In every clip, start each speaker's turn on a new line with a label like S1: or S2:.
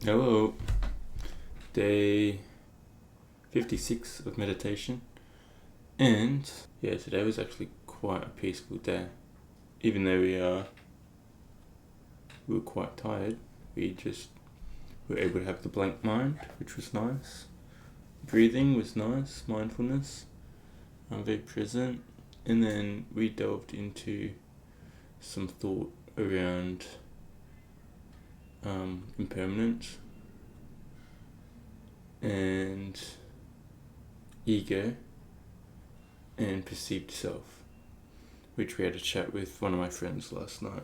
S1: Hello, day 56 of meditation, and today was actually quite a peaceful day. Even though we were quite tired, we were able to have the blank mind, which was nice. Breathing was nice, mindfulness, I'm very present, and then we delved into some thought around impermanence and ego and perceived self, which we had a chat with one of my friends last night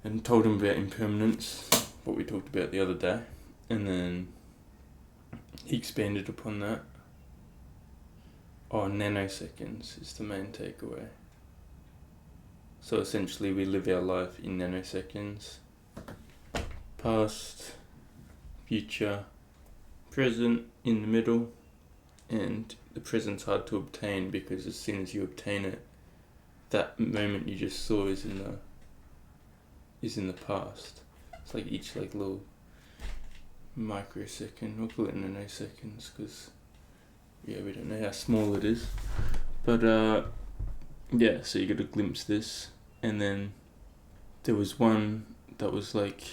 S1: and told him about impermanence, what we talked about the other day, and then he expanded upon that. Nanoseconds is the main takeaway. So essentially we live our life in nanoseconds. Past, future, present in the middle, and the present's hard to obtain because as soon as you obtain it, that moment you just saw is in the past. It's like each little microsecond, we'll call it nanoseconds because we don't know how small it is, but so you get a glimpse of this, and then there was one that was like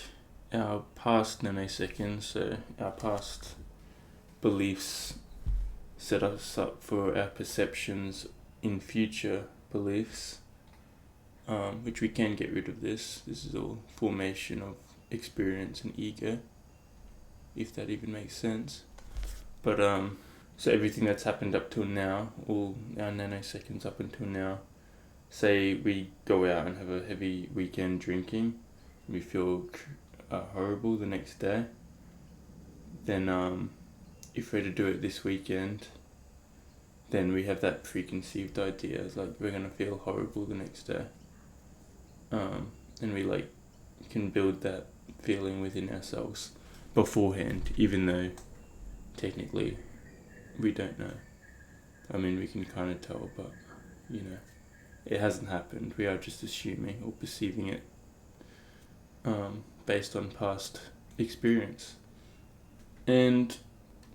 S1: our past nanoseconds, so our past beliefs set us up for our perceptions in future beliefs, which we can get rid of this. This is all formation of experience and ego, if that even makes sense. But so everything that's happened up till now, all our nanoseconds up until now, say we go out and have a heavy weekend drinking, we feel horrible the next day, then if we're to do it this weekend, then we have that preconceived idea, it's like we're gonna feel horrible the next day, and we can build that feeling within ourselves beforehand, even though technically we don't know. I mean, we can kind of tell, but it hasn't happened. We are just assuming or perceiving it based on past experience. And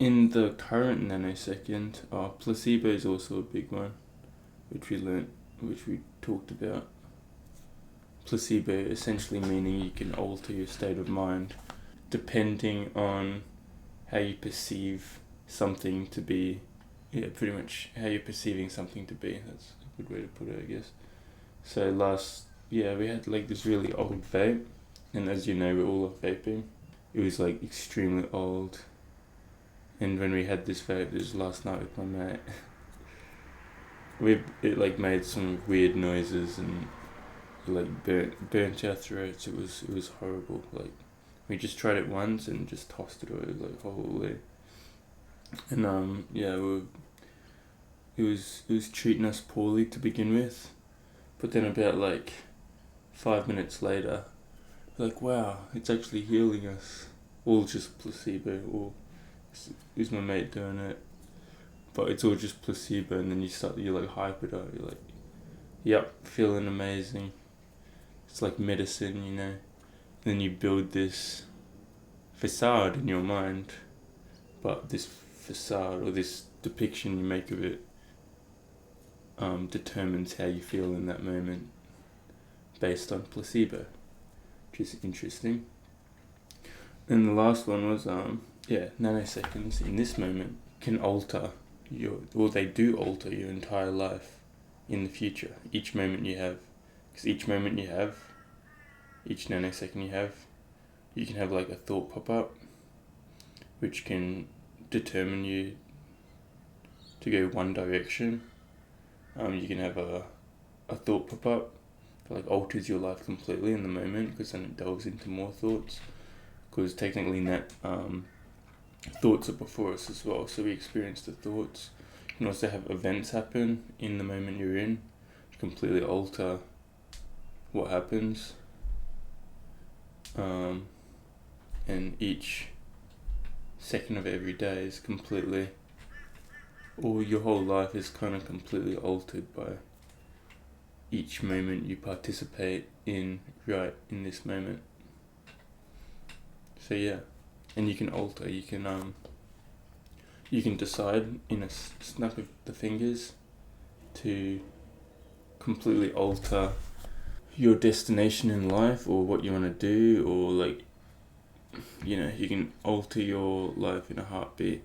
S1: in the current nanosecond, placebo is also a big one, which we talked about. Placebo essentially meaning you can alter your state of mind depending on how you perceive something to be. Pretty much how you're perceiving something to be. That's a good way to put it, I guess. So we had this really old vape, and as you know, we all love vaping. It was extremely old, and when we had this vape, this was last night with my mate, it made some weird noises and burnt our throats. It was horrible. We just tried it once and just tossed it away holy. And it was treating us poorly to begin with, but then about 5 minutes later, wow, it's actually healing us. All just placebo, or is my mate doing it? But it's all just placebo, and then you hype it up. You're yep, feeling amazing. It's like medicine, And then you build this facade in your mind, but this facade or this depiction you make of it determines how you feel in that moment based on placebo, which is interesting. And the last one was nanoseconds in this moment can alter they do alter your entire life in the future. Each moment you have, because each moment you have, each nanosecond you have, you can have a thought pop up, which can determine you to go one direction. You can have a thought pop up that alters your life completely in the moment, because then it delves into more thoughts, because technically in that thoughts are before us as well, so we experience the thoughts. You can also have events happen in the moment you're in to completely alter what happens, and each second of every day is completely, or your whole life is kind of completely altered by each moment you participate in right in this moment. So yeah, and you can alter. You can decide in a snap of the fingers to completely alter your destination in life or what you want to do, or like, you can alter your life in a heartbeat,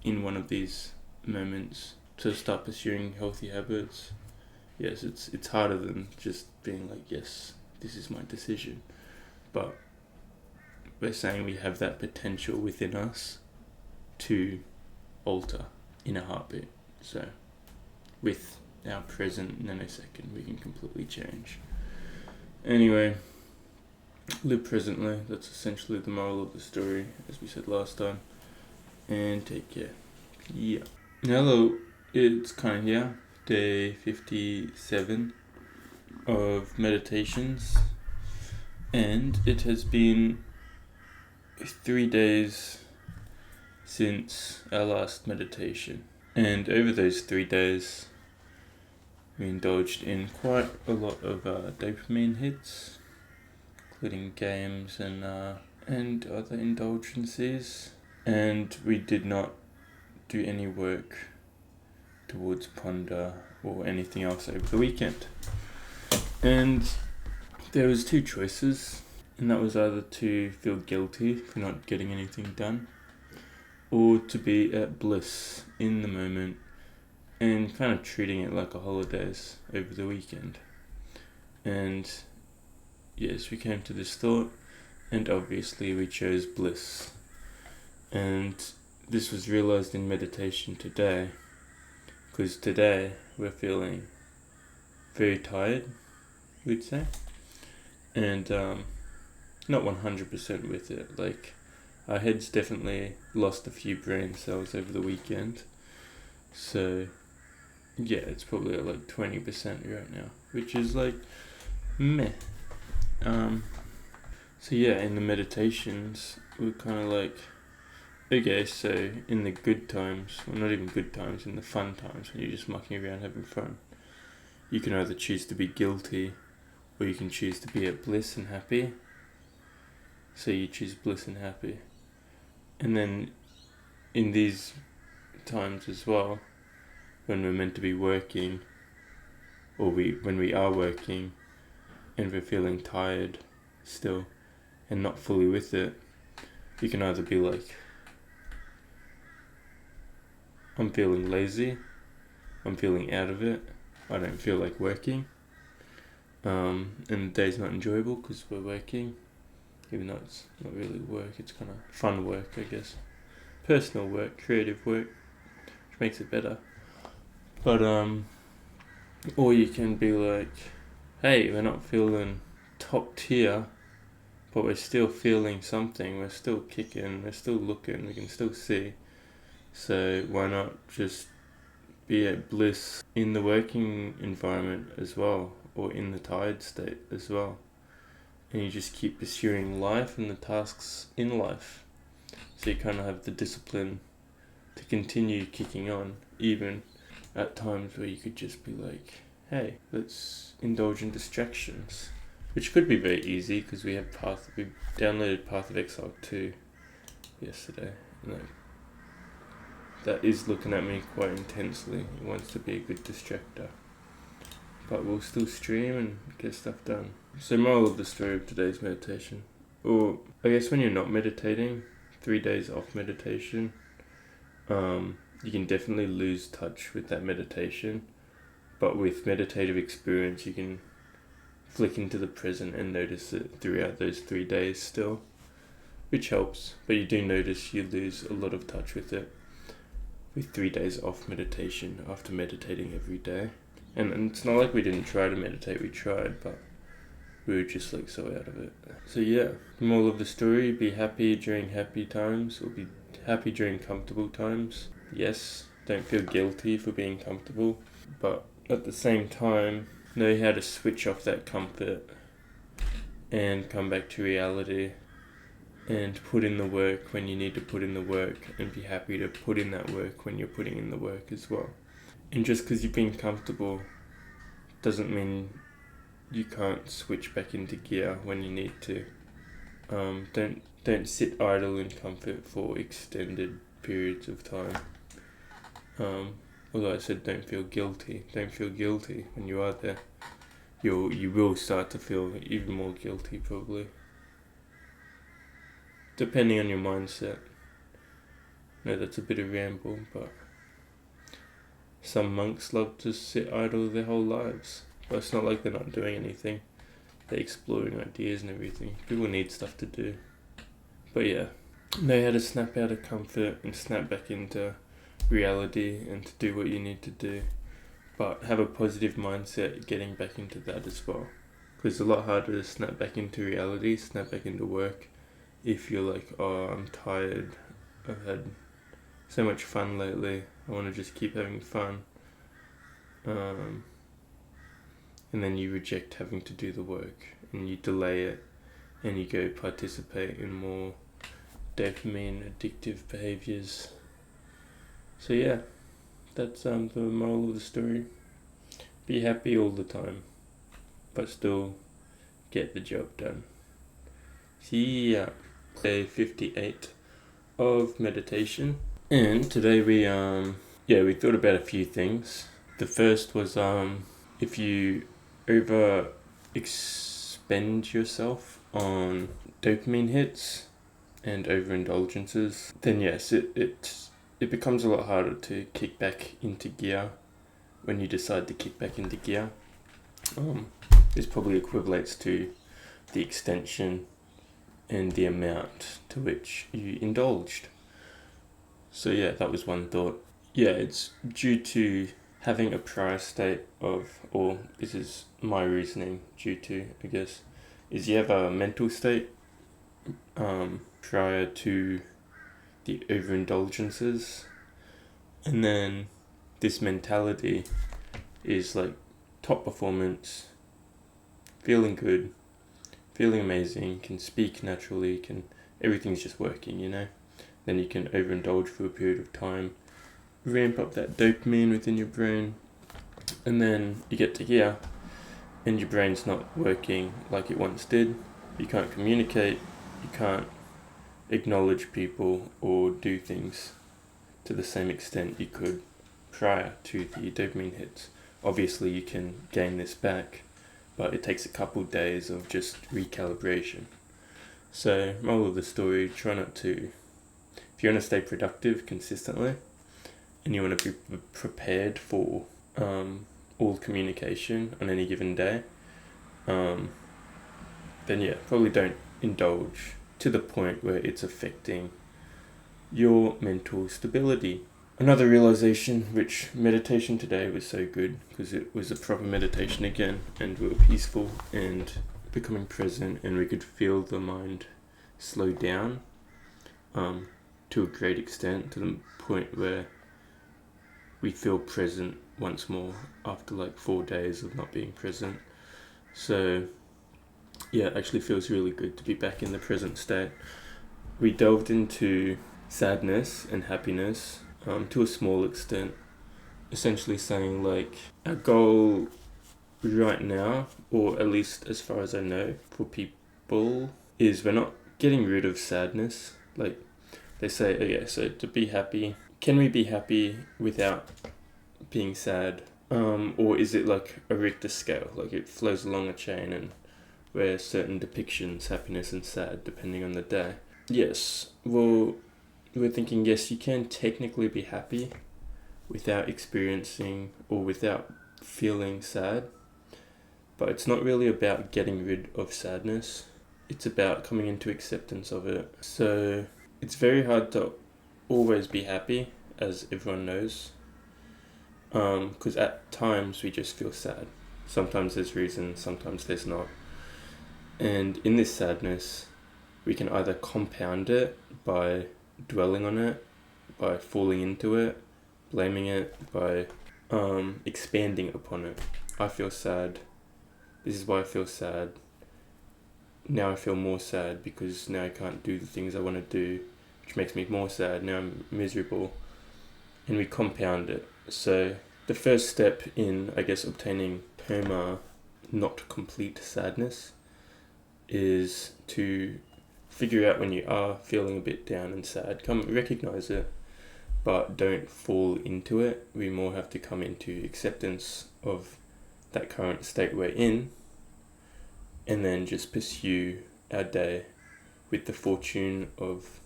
S1: in one of these moments, to start pursuing healthy habits. Yes, it's harder than just being like, yes, this is my decision, but we're saying we have that potential within us to alter in a heartbeat. So with our present nanosecond, we can completely change. Anyway, live presently. That's essentially the moral of the story, as we said last time. And take care. Yeah. Hello, it's kind of day 57 of meditations, and it has been 3 days since our last meditation. And over those 3 days, we indulged in quite a lot of dopamine hits, including games and other indulgences. And we did not do any work towards Ponder or anything else over the weekend. And there was 2 choices, and that was either to feel guilty for not getting anything done, or to be at bliss in the moment and kind of treating it like a holidays over the weekend. And yes, we came to this thought, and obviously we chose bliss. And this was realized in meditation today, because today we're feeling very tired, we'd say, and not 100% with it. Like, our head's definitely lost a few brain cells over the weekend, so yeah, it's probably at like 20% right now, which is like meh. So yeah, in the meditations, we're kind of like, okay, so in the good times, well, not even good times, in the fun times when you're just mucking around having fun, you can either choose to be guilty or you can choose to be at bliss and happy. So you choose bliss and happy. And then in these times as well, when we're meant to be working, or when we are working and we're feeling tired still and not fully with it, you can either be like, I'm feeling lazy, I'm feeling out of it, I don't feel like working, and the day's not enjoyable because we're working, even though it's not really work, it's kind of fun work, I guess. Personal work, creative work, which makes it better. But, or you can be like, hey, we're not feeling top tier, but we're still feeling something, we're still kicking, we're still looking, we can still see. So why not just be at bliss in the working environment as well, or in the tired state as well. And you just keep pursuing life and the tasks in life. So you kind of have the discipline to continue kicking on, even at times where you could just be like, hey, let's indulge in distractions. Which could be very easy because we downloaded Path of Exile 2 yesterday. And that is looking at me quite intensely. It wants to be a good distractor. But we'll still stream and get stuff done. So moral of the story of today's meditation. Or I guess when you're not meditating, 3 days off meditation, you can definitely lose touch with that meditation. But with meditative experience, you can flick into the present and notice it throughout those 3 days still, which helps. But you do notice you lose a lot of touch with it with 3 days off meditation after meditating every day. And it's not like we didn't try to meditate, we tried, but we were just like so out of it. So yeah, the moral of the story, be happy during happy times, or be happy during comfortable times. Yes, don't feel guilty for being comfortable, but at the same time, know how to switch off that comfort and come back to reality and put in the work when you need to put in the work, and be happy to put in that work when you're putting in the work as well. And just because you've been comfortable doesn't mean you can't switch back into gear when you need to. Don't sit idle in comfort for extended periods of time. Although I said don't feel guilty. Don't feel guilty when you are there. You will start to feel even more guilty probably. Depending on your mindset. No, that's a bit of ramble, but some monks love to sit idle their whole lives. But it's not like they're not doing anything. They're exploring ideas and everything. People need stuff to do. But yeah, know how to snap out of comfort and snap back into reality and to do what you need to do. But have a positive mindset getting back into that as well. Because it's a lot harder to snap back into reality, snap back into work, if you're like, oh, I'm tired, I've had so much fun lately, I want to just keep having fun. And then you reject having to do the work and you delay it and you go participate in more dopamine addictive behaviors. So yeah, that's the moral of the story. Be happy all the time, but still get the job done. See ya. Day 58 of meditation. And today we thought about a few things. The first was if you over expend yourself on dopamine hits and overindulgences, then yes, it becomes a lot harder to kick back into gear when you decide to kick back into gear. This probably equates to the extension and the amount to which you indulged. So yeah, that was one thought. Yeah, it's due to having a prior state of, or this is my reasoning due to, I guess, is you have a mental state prior to the overindulgences, and then this mentality is like top performance, feeling good, feeling amazing, can speak naturally, everything's just working, you know. Then you can overindulge for a period of time, ramp up that dopamine within your brain, and then you get to here and your brain's not working like it once did. You can't communicate, you can't acknowledge people or do things to the same extent you could prior to the dopamine hits. Obviously you can gain this back, but it takes a couple days of just recalibration. So moral of the story, try not to, if you want to stay productive consistently and you want to be prepared for all communication on any given day, then yeah, probably don't indulge to the point where it's affecting your mental stability. Another realization, which meditation today was so good because it was a proper meditation again, and we were peaceful and becoming present, and we could feel the mind slow down to a great extent, to the point where we feel present once more after like 4 days of not being present. So yeah, it actually feels really good to be back in the present state. We delved into sadness and happiness to a small extent, essentially saying like our goal right now, or at least as far as I know for people, is we're not getting rid of sadness. Like they say, okay, so to be happy, can we be happy without being sad? Or is it like a Richter scale, like it flows along a chain and where certain depictions, happiness and sad, depending on the day? Yes, well, we're thinking, yes, you can technically be happy without experiencing or without feeling sad, but it's not really about getting rid of sadness. It's about coming into acceptance of it. So it's very hard to always be happy, as everyone knows, because at times we just feel sad. Sometimes there's reason, sometimes there's not. And in this sadness, we can either compound it by dwelling on it, by falling into it, blaming it, by expanding upon it. I feel sad. This is why I feel sad. Now I feel more sad because now I can't do the things I want to do, which makes me more sad. Now I'm miserable. And we compound it. So the first step in, I guess, obtaining not complete sadness is to figure out when you are feeling a bit down and sad. Recognize it, but don't fall into it. We more have to come into acceptance of that current state we're in, and then just pursue our day with the fortune of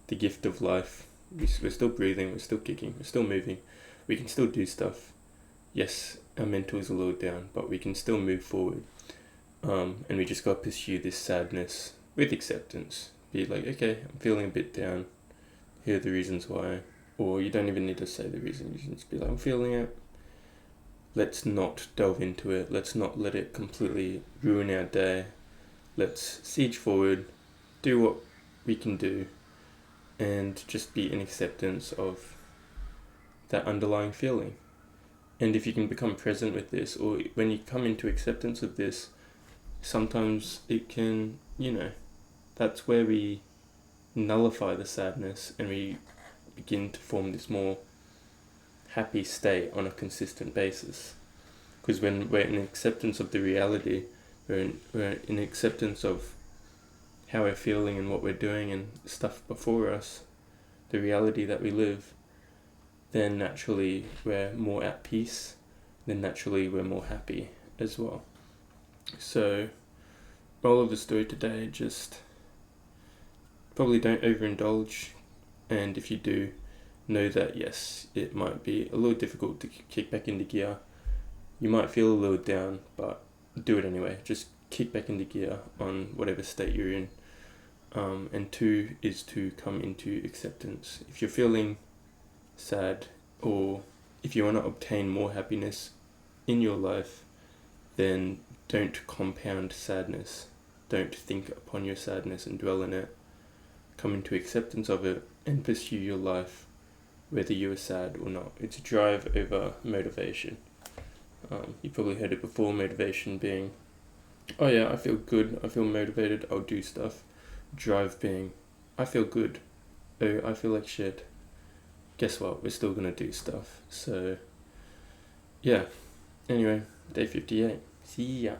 S1: the gift of life. We're still breathing, we're still kicking, we're still moving, we can still do stuff. Yes, our mental is a little down, but we can still move forward. And we just got to pursue this sadness with acceptance. Be like, okay, I'm feeling a bit down. Here are the reasons why. Or you don't even need to say the reason. You can just be like, I'm feeling it. Let's not delve into it. Let's not let it completely ruin our day. Let's siege forward, do what we can do, and just be in acceptance of that underlying feeling. And if you can become present with this, or when you come into acceptance of this, sometimes it can, that's where we nullify the sadness and we begin to form this more happy state on a consistent basis. Because when we're in acceptance of the reality, we're in acceptance of how we're feeling and what we're doing and stuff before us, the reality that we live, then naturally we're more at peace, then naturally we're more happy as well. So, moral of the story today, just probably don't overindulge, and if you do, know that yes, it might be a little difficult to kick back into gear. You might feel a little down, but do it anyway. Just kick back into gear on whatever state you're in. And 2 is to come into acceptance. If you're feeling sad, or if you want to obtain more happiness in your life, then don't compound sadness. Don't think upon your sadness and dwell in it. Come into acceptance of it and pursue your life, whether you are sad or not. It's drive over motivation. You probably heard it before, motivation being, oh yeah, I feel good, I feel motivated, I'll do stuff. Drive being, I feel good, oh, I feel like shit. Guess what, we're still gonna do stuff. So, yeah. Anyway, day 58. See ya.